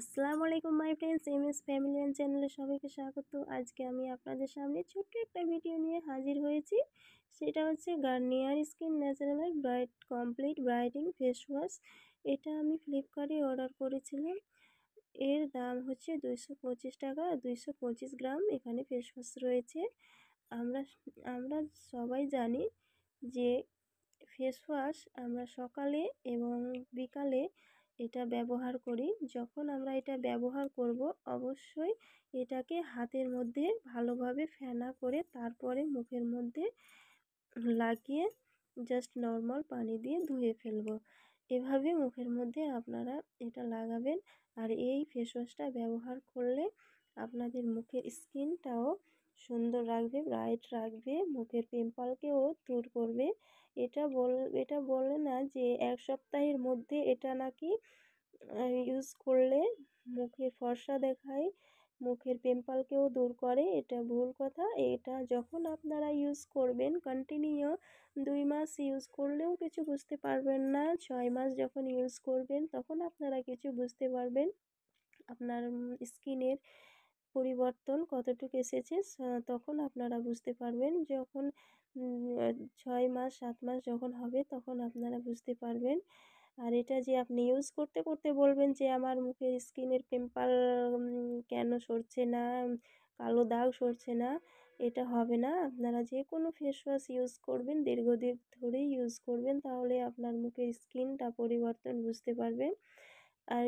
আসসালামু আলাইকুম my friends, MS family and চ্যানেলে সবাইকে স্বাগত। আজকে আমি আপনাদের সামনে ছোট্ট একটা ভিডিও নিয়ে হাজির হয়েছি। সেটা হচ্ছে Garnier skin natural bright complete brightening face wash. এটা আমি ফ্লিপকার্টে অর্ডার করেছিলাম। এর দাম হচ্ছে 225 টাকা, 225 গ্রাম এখানে ফেস ওয়াশ রয়েছে। আমরা আমরা সবাই জানি যে ফেস ওয়াশ আমরা সকালে এবং বিকালে এটা ব্যবহার করি। যখন আমরা এটা ব্যবহার করব, অবশ্যই এটাকে হাতের মধ্যে ভালোভাবে ফেনা করে তারপরে মুখের মধ্যে লাগিয়ে জাস্ট নর্মাল পানি দিয়ে ধুয়ে ফেলবো। এভাবে মুখের মধ্যে আপনারা এটা লাগাবেন। আর এই ফেস ওয়াশটা ব্যবহার করলে আপনাদের মুখের স্কিনটাও সুন্দর রাখবে, ব্রাইট রাখবে, মুখের পিম্পলকেও দূর করবে। এটা বলে না যে এক সপ্তাহের মধ্যে এটা নাকি ইউজ করলে মুখে ফর্সা দেখায়, মুখের পিম্পলকেও দূর করে। এটা ভুল কথা। এটা যখন আপনারা ইউজ করবেন কন্টিনিউ 2 মাস ইউজ করলেও কিছু বুঝতে পারবেন না। 6 মাস যখন ইউজ করবেন তখন আপনারা কিছু বুঝতে পারবেন আপনার স্কিনের পরিবর্তন কতটুকু এসেছে। তখন আপনারা বুঝতে পারবেন। যখন 6 মাস 7 মাস যখন হবে তখন আপনারা বুঝতে পারবেন। আর এটা যে আপনি ইউজ করতে করতে বলবেন যে আমার মুখের স্কিনের পিম্পল কেন সরছে না, কালো দাগ সরছে না, এটা হবে না। আপনারা যে কোনো ফেস ওয়াশ ইউজ করবেন, দীর্ঘদিন ধরে ইউজ করবেন, তাহলে আপনার মুখের স্কিনটা পরিবর্তন বুঝতে পারবেন। আর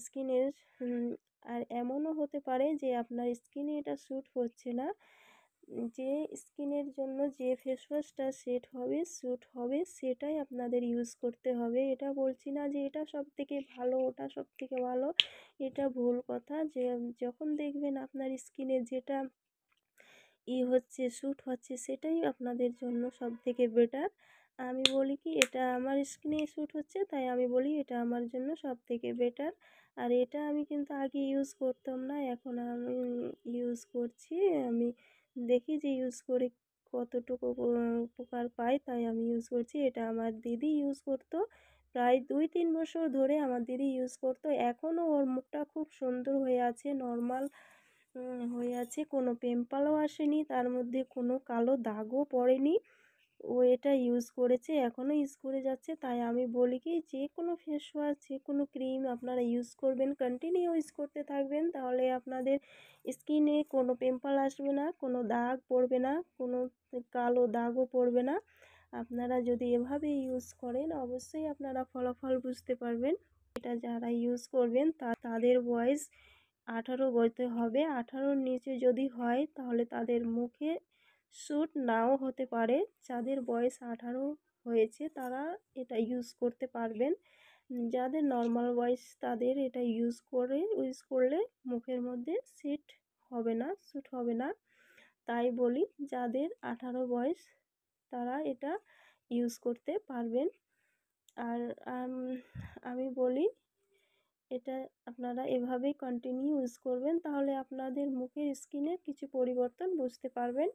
স্কিনের আর এমনও হতে পারে যে আপনার স্কিনে এটা স্যুট হচ্ছে না। যে স্কিনের জন্য যে ফেস ওয়াশটা স্যুট হবে সেটাই আপনাদের ইউজ করতে হবে। এটা বলছি না যে এটা সবথেকে ভালো, ওটা সবথেকে ভালো, এটা ভুল কথা। যে যখন দেখবেন আপনার স্কিনে যেটা স্যুট হচ্ছে সেটাই আপনাদের জন্য সবথেকে বেটার। আমি বলি কি এটা আমার স্কিনে স্যুট হচ্ছে, তাই আমি বলি এটা আমার জন্য সবথেকে বেটার। আর এটা আমি কিন্তু আগে ইউজ করতাম না, এখন আমি ইউজ করছি। আমি দেখি যে ইউজ করে কতটুকু উপকার পাই, তাই আমি ইউজ করছি। এটা আমার দিদি ইউজ করতো প্রায় 2-3 বছর ধরে। আমার দিদি ইউজ করতো, এখনও ওর মুখটা খুব সুন্দর হয়ে আছে, নর্মাল হয়ে আছে, কোনো পিম্পলও আসেনি, তার মধ্যে কোনো কালো দাগও পড়েনি। ও এটা ইউজ করেছে, এখনও ইউজ করে যাচ্ছে। তাই আমি বলি কি যে কোনো ফেস ওয়াশ, যে কোনো ক্রিম আপনারা ইউজ করবেন, কন্টিনিউ ইউজ করতে থাকবেন, তাহলে আপনাদের স্কিনে কোনো পিম্পল আসবে না, কোনো দাগ পড়বে না, কোনো কালো দাগও পড়বে না। আপনারা যদি এভাবে ইউজ করেন অবশ্যই আপনারা ফলাফল বুঝতে পারবেন। এটা যারা ইউজ করবেন তাদের বয়স 18 বলতে হবে। 18-র নিচে যদি হয় তাহলে তাদের মুখে স্যুট নাও হতে পারে। যাদের বয়স 18 হয়েছে তারা এটা ইউজ করতে পারবেন। যাদের নর্মাল বয়স তাদের এটা ইউজ করলে মুখের মধ্যে স্যুট হবে না। তাই বলি যাদের 18 বয়স তারা এটা ইউজ করতে পারবেন। আর আমি বলি এটা আপনারা এভাবেই কন্টিনিউ ইউজ করবেন, তাহলে আপনাদের মুখের স্কিনের কিছু পরিবর্তন বুঝতে পারবেন।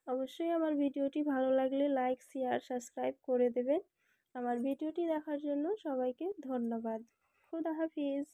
অবশ্যই আমার ভিডিওটি ভালো লাগলে লাইক, শেয়ার, সাবস্ক্রাইব করে দেবেন। আমার ভিডিওটি দেখার জন্য সবাইকে ধন্যবাদ। খুদা হাফিজ।